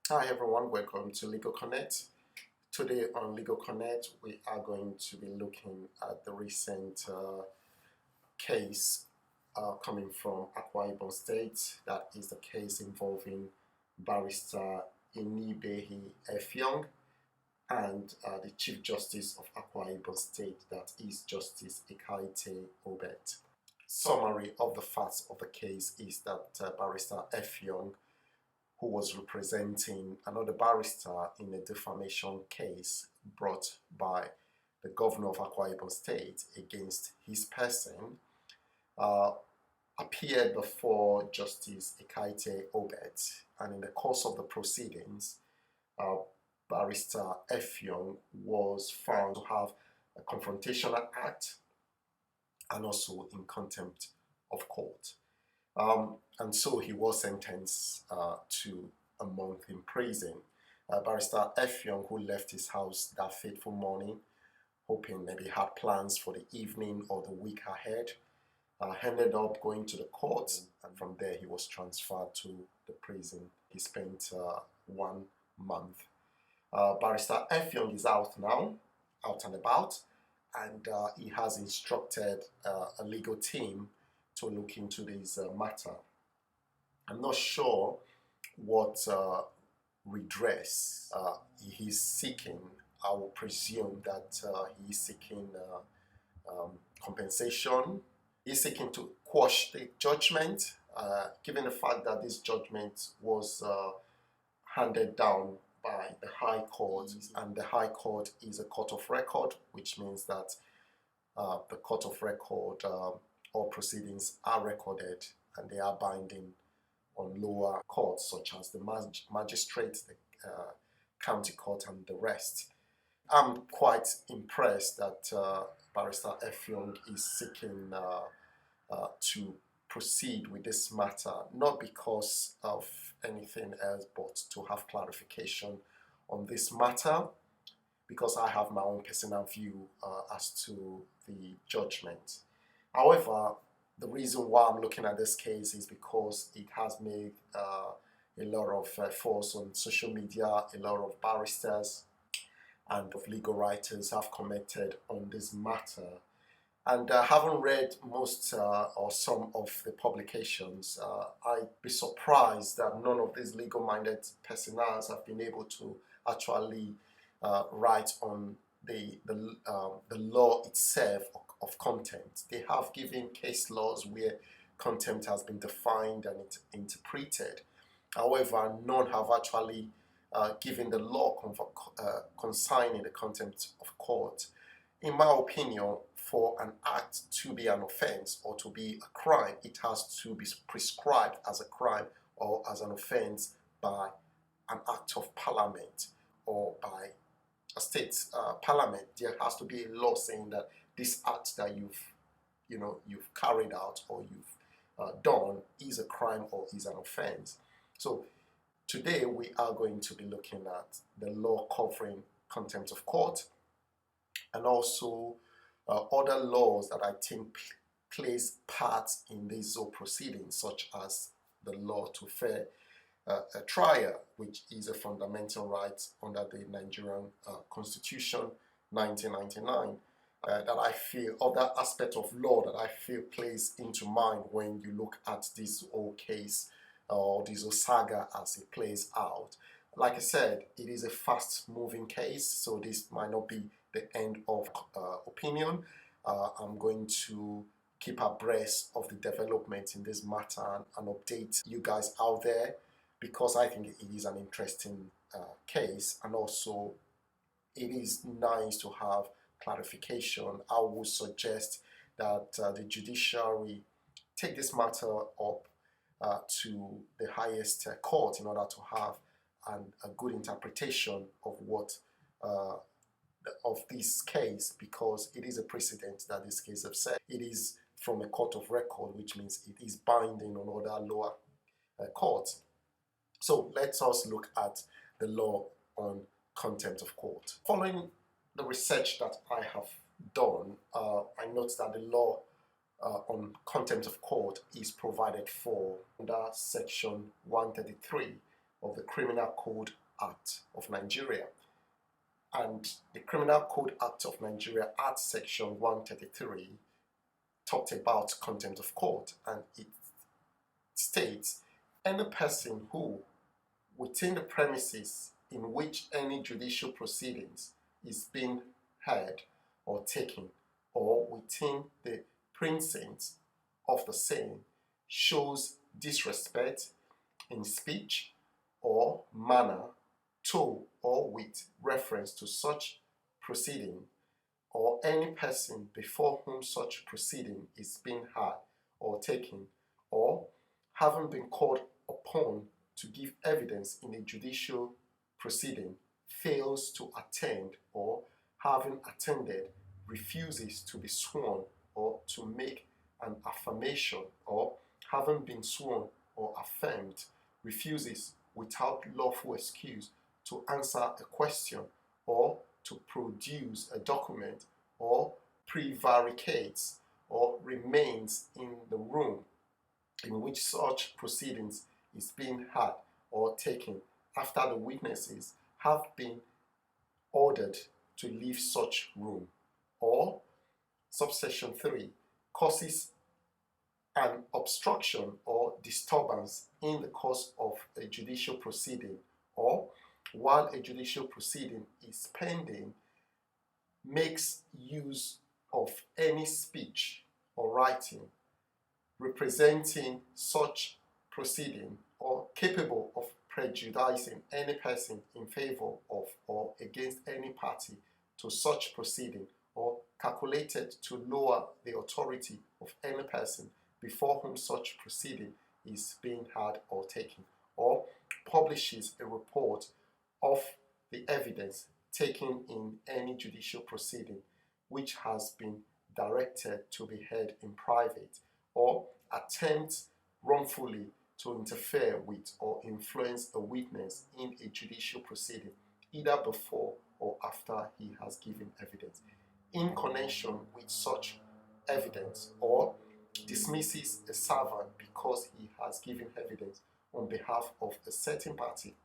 Hi everyone, welcome to Legal Connect. Today on Legal Connect, we are going to be looking at the recent case coming from Akwa Ibom State. That is the case involving barrister Inibehi Effiong and the Chief Justice of Akwa Ibom State, that is Justice Ekaite Obet. Summary of the facts of the case is that barrister Effiong, who was representing another barrister in a defamation case brought by the governor of Akwa Ibom State against his person, uh, appeared before Justice Ekaite Obet, and in the course of the proceedings, barrister Effiong was found to have a confrontational act and also in contempt of court. And so he was sentenced to a month in prison. Barrister Effiong, who left his house that fateful morning, hoping maybe he had plans for the evening or the week ahead, ended up going to the court, and from there he was transferred to the prison. He spent 1 month. Barrister Effiong is out now, out and about, and he has instructed a legal team to look into this matter. I'm not sure what redress he's seeking. I will presume that he's seeking compensation. He's seeking to quash the judgment, given the fact that this judgment was handed down by the High Court, and the High Court is a court of record, which means that the court of record, all proceedings are recorded and they are binding on lower courts such as the magistrate, the county court, and the rest. I'm quite impressed that Barrister Effiong is seeking to proceed with this matter, not because of anything else but to have clarification on this matter, because I have my own personal view as to the judgment. However, the reason why I'm looking at this case is because it has made a lot of force on social media. A lot of barristers and of legal writers have commented on this matter. And having read most or some of the publications, I'd be surprised that none of these legal-minded personnel have been able to actually write on the law itself of contempt. They have given case laws where contempt has been defined and interpreted. However, none have actually given the law consigning the contempt of court. In my opinion, for an act to be an offense or to be a crime, it has to be prescribed as a crime or as an offense by an act of parliament or by a state parliament. There has to be a law saying that this act that you've carried out or you've done is a crime or is an offense. So today we are going to be looking at the law covering contempt of court, and also other laws that I think plays parts in these proceedings, such as the law to fair trial, which is a fundamental right under the Nigerian Constitution 1999. That I feel, other aspect of law that I feel plays into mind when you look at this whole case or this whole saga as it plays out. Like I said, it is a fast-moving case, so this might not be the end of opinion. I'm going to keep abreast of the development in this matter and update you guys out there, because I think it is an interesting case, and also it is nice to have clarification. I would suggest that the judiciary take this matter up to the highest court in order to have a good interpretation of what of this case, because it is a precedent that this case has said. It is from a court of record, which means it is binding on other lower courts. So let us look at the law on contempt of court. Following the research that I have done, I note that the law on contempt of court is provided for under section 133 of the Criminal Code Act of Nigeria. And the Criminal Code Act of Nigeria, Act Section 133, talked about contempt of court, and it states any person who, within the premises in which any judicial proceedings is being heard or taken, or within the precincts of the same, shows disrespect in speech or manner to or with reference to such proceeding, or any person before whom such proceeding is being had or taken, or having been called upon to give evidence in a judicial proceeding, fails to attend, or having attended refuses to be sworn or to make an affirmation, or having been sworn or affirmed refuses without lawful excuse to answer a question or to produce a document, or prevaricates or remains in the room in which such proceedings is being had or taken after the witnesses have been ordered to leave such room, or subsection 3, causes an obstruction or disturbance in the course of a judicial proceeding, or while a judicial proceeding is pending, makes use of any speech or writing representing such proceeding or capable of prejudicing any person in favor of or against any party to such proceeding, or calculated to lower the authority of any person before whom such proceeding is being had or taken, or publishes a report of the evidence taken in any judicial proceeding which has been directed to be heard in private, or attempts wrongfully to interfere with or influence a witness in a judicial proceeding, either before or after he has given evidence, in connection with such evidence, or dismisses a servant because he has given evidence on behalf of a certain party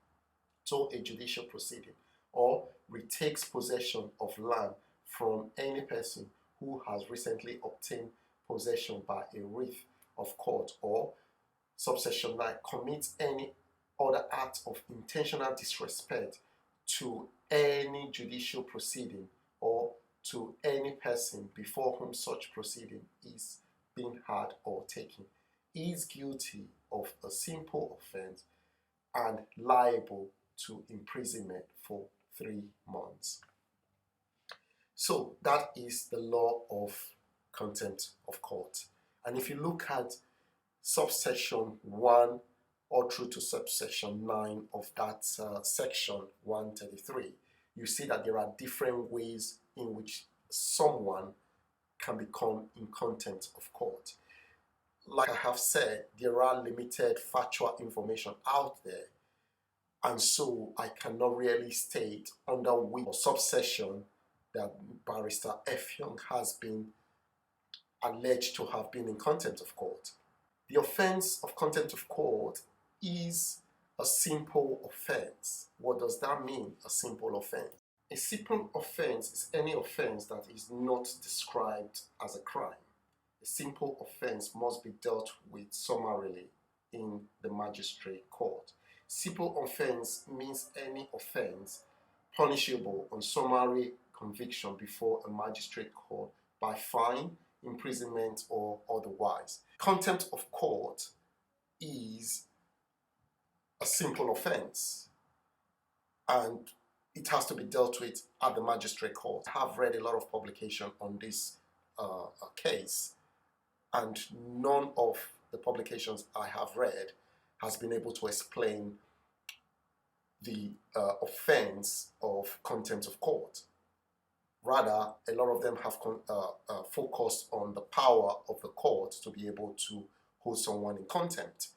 to a judicial proceeding, or retakes possession of land from any person who has recently obtained possession by a writ of court, or subsection 9, commits any other act of intentional disrespect to any judicial proceeding or to any person before whom such proceeding is being had or taken, is guilty of a simple offense and liable to imprisonment for 3 months. So that is the law of contempt of court. And if you look at subsection 1 all through to subsection 9 of that section 133, you see that there are different ways in which someone can become in contempt of court. Like I have said, there are limited factual information out there, and so I cannot really state under which subsection that Barrister F. Young has been alleged to have been in contempt of court. The offense of contempt of court is a simple offense. What does that mean, a simple offense? A simple offense is any offense that is not described as a crime. A simple offense must be dealt with summarily in the magistrate court. Simple offense means any offense punishable on summary conviction before a magistrate court by fine, imprisonment, or otherwise. Contempt of court is a simple offense, and it has to be dealt with at the magistrate court. I have read a lot of publication on this case, and none of the publications I have read has been able to explain the offense of contempt of court. Rather, a lot of them have focused on the power of the court to be able to hold someone in contempt.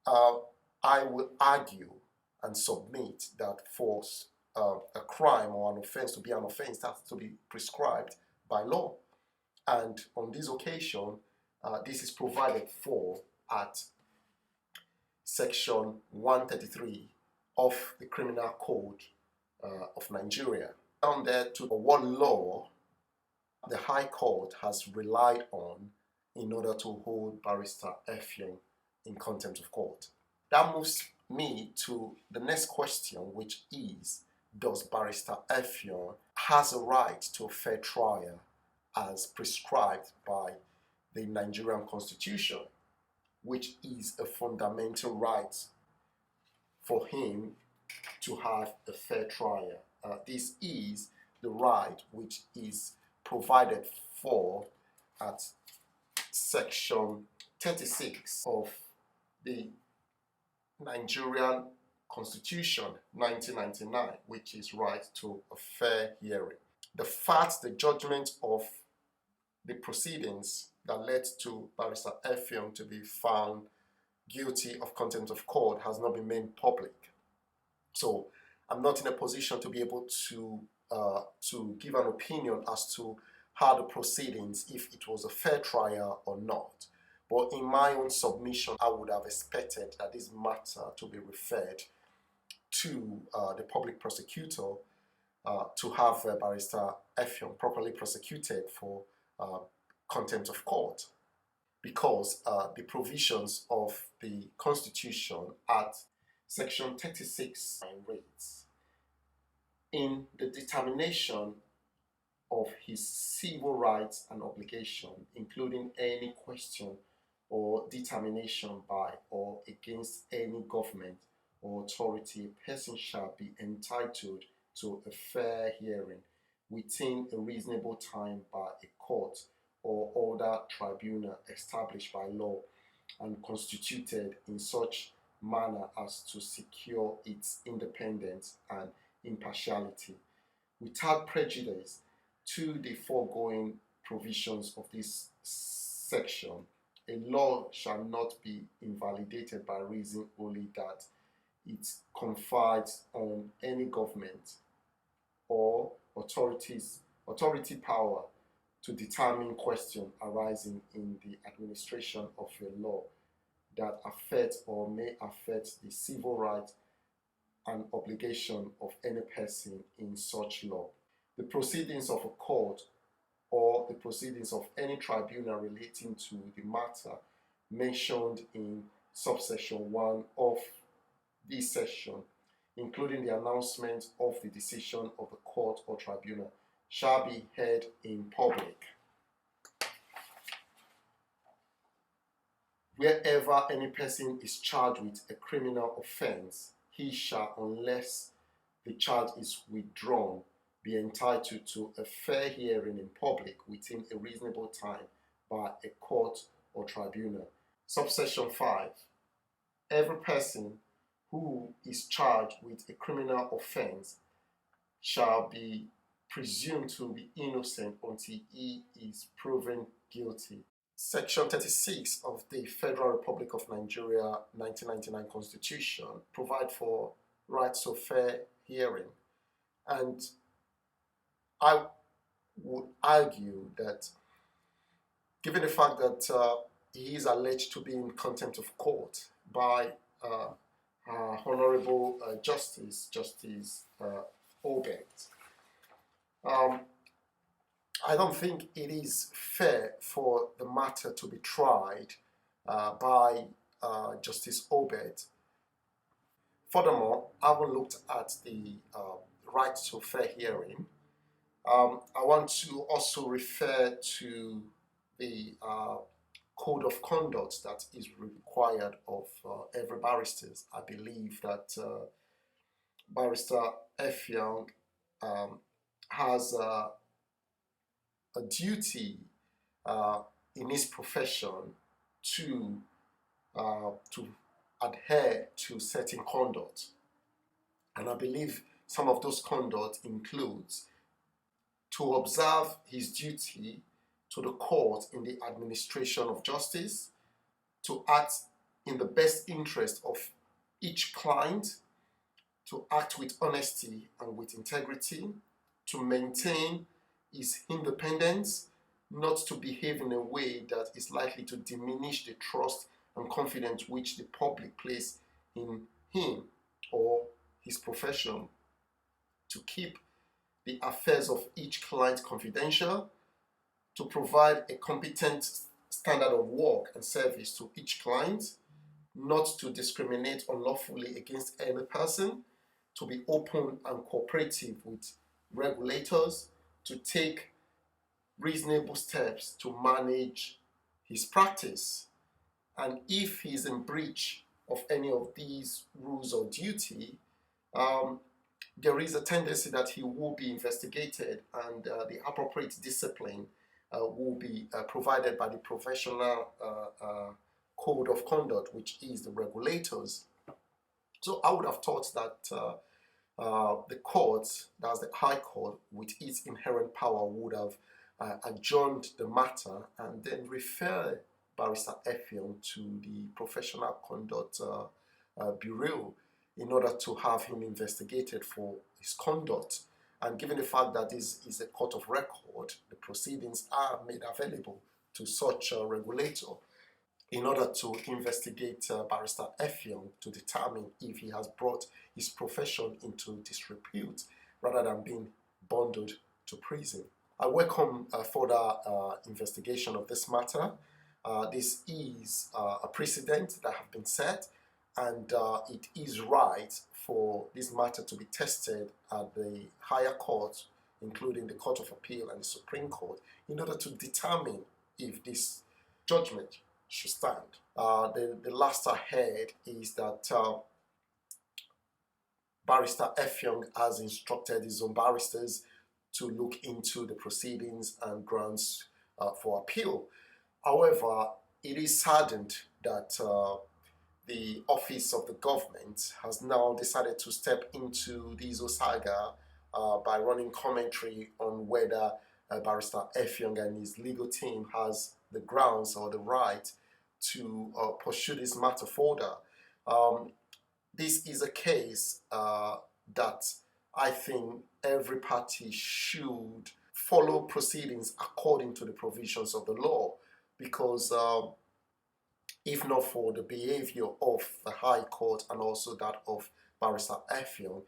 I will argue and submit that for a crime or an offense to be an offense, it has to be prescribed by law. And on this occasion, this is provided for at section 133 of the Criminal Code of Nigeria. Down there to what law the High Court has relied on in order to hold Barrister Effiong in contempt of court. That moves me to the next question, which is, does Barrister Effiong has a right to a fair trial as prescribed by the Nigerian Constitution, which is a fundamental right for him to have a fair trial. This is the right which is provided for at section 36 of the Nigerian Constitution 1999, which is right to a fair hearing. The fact, the judgment of the proceedings that led to Barrister Effiong to be found guilty of contempt of court has not been made public. So I'm not in a position to be able to give an opinion as to how the proceedings, if it was a fair trial or not. But in my own submission, I would have expected that this matter to be referred to the public prosecutor to have Barrister Effiong properly prosecuted for contempt of court, because the provisions of the Constitution at section 36 reads, in the determination of his civil rights and obligation, including any question or determination by or against any government or authority, a person shall be entitled to a fair hearing within a reasonable time by a court or other tribunal established by law and constituted in such manner as to secure its independence and impartiality, without prejudice to the foregoing provisions of this section. A law shall not be invalidated by reason only that it confides on any government or authority power to determine questions arising in the administration of a law that affect or may affect the civil rights and obligation of any person in such law. The proceedings of a court or the proceedings of any tribunal relating to the matter mentioned in subsection 1 of this section, including the announcement of the decision of the court or tribunal, shall be heard in public. Wherever any person is charged with a criminal offense, he shall, unless the charge is withdrawn, be entitled to a fair hearing in public within a reasonable time by a court or tribunal. Subsection 5. Every person who is charged with a criminal offense shall be presumed to be innocent until he is proven guilty. Section 36 of the Federal Republic of Nigeria 1999 Constitution provide for rights to fair hearing, and I would argue that given the fact that he is alleged to be in contempt of court by Honorable Justice Obet, I don't think it is fair for the matter to be tried by Justice Obet. Furthermore, having looked at the right to fair hearing, I want to also refer to the code of conduct that is required of every barrister. I believe that Barrister Effiong has a duty in his profession to adhere to certain conduct, and I believe some of those conduct includes to observe his duty to the court in the administration of justice, to act in the best interest of each client, to act with honesty and with integrity, to maintain his independence, not to behave in a way that is likely to diminish the trust and confidence which the public place in him or his profession to keep the affairs of each client confidential, to provide a competent standard of work and service to each client, not to discriminate unlawfully against any person, to be open and cooperative with regulators, to take reasonable steps to manage his practice. And if he is in breach of any of these rules or duty, there is a tendency that he will be investigated, and the appropriate discipline will be provided by the professional code of conduct, which is the regulators. So I would have thought that the court, that's the High Court, with its inherent power, would have adjourned the matter and then refer Barrister Effiong to the Professional Conduct Bureau in order to have him investigated for his conduct. And given the fact that this is a court of record, the proceedings are made available to such a regulator in order to investigate Barrister Effiong to determine if he has brought his profession into disrepute rather than being bundled to prison. I welcome further investigation of this matter. This is a precedent that has been set, and it is right for this matter to be tested at the higher court, including the Court of Appeal and the Supreme Court, in order to determine if this judgment should stand. The last I heard is that Barrister Effiong has instructed his own barristers to look into the proceedings and grounds for appeal. However, it is saddened that the office of the government has now decided to step into the Izo saga by running commentary on whether Barrister Effiong and his legal team has the grounds or the right to pursue this matter further. This is a case that I think every party should follow proceedings according to the provisions of the law, because if not for the behavior of the High Court and also that of Barrister Effiong,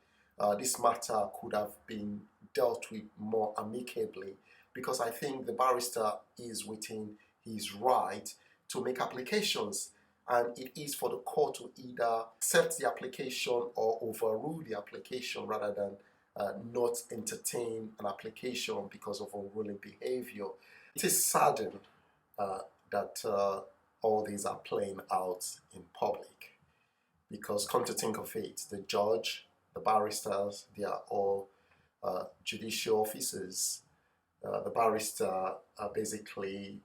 this matter could have been dealt with more amicably, because I think the barrister is within his right to make applications, and it is for the court to either accept the application or overrule the application rather than not entertain an application because of unruly behavior. It is saddened that all these are playing out in public, because come to think of it, the judge, the barristers, they are all judicial officers. The barrister basically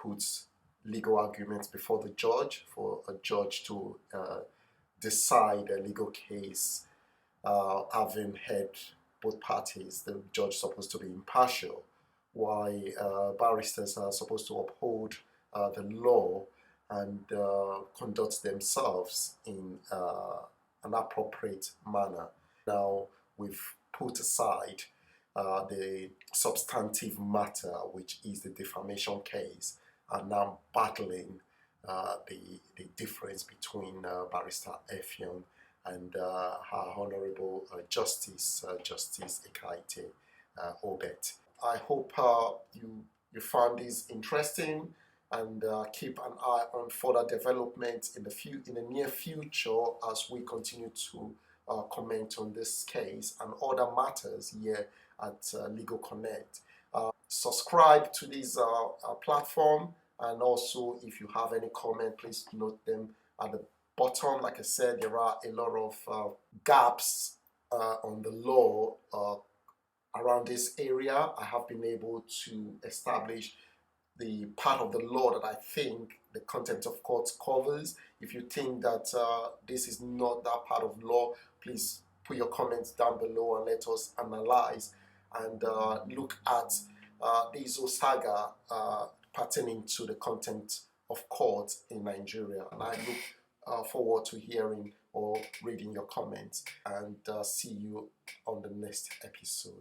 puts legal arguments before the judge for a judge to decide a legal case, having heard both parties. The judge is supposed to be impartial, while barristers are supposed to uphold the law and conduct themselves in an appropriate manner. Now we've put aside the substantive matter, which is the defamation case, and now battling the difference between Barrister Effiong and her Honourable Justice Ekaite Obet. I hope you found this interesting, and keep an eye on further developments in the near future as we continue to comment on this case and other matters here at Legal Connect. Subscribe to this platform, and also if you have any comment, please note them at the bottom. Like I said, there are a lot of gaps on the law around this area. I have been able to establish the part of the law that I think the contempt of court covers. If you think that this is not that part of law, please put your comments down below and let us analyze and look at the Izo saga pertaining to the contempt of court in Nigeria. And I look forward to hearing or reading your comments, and see you on the next episode.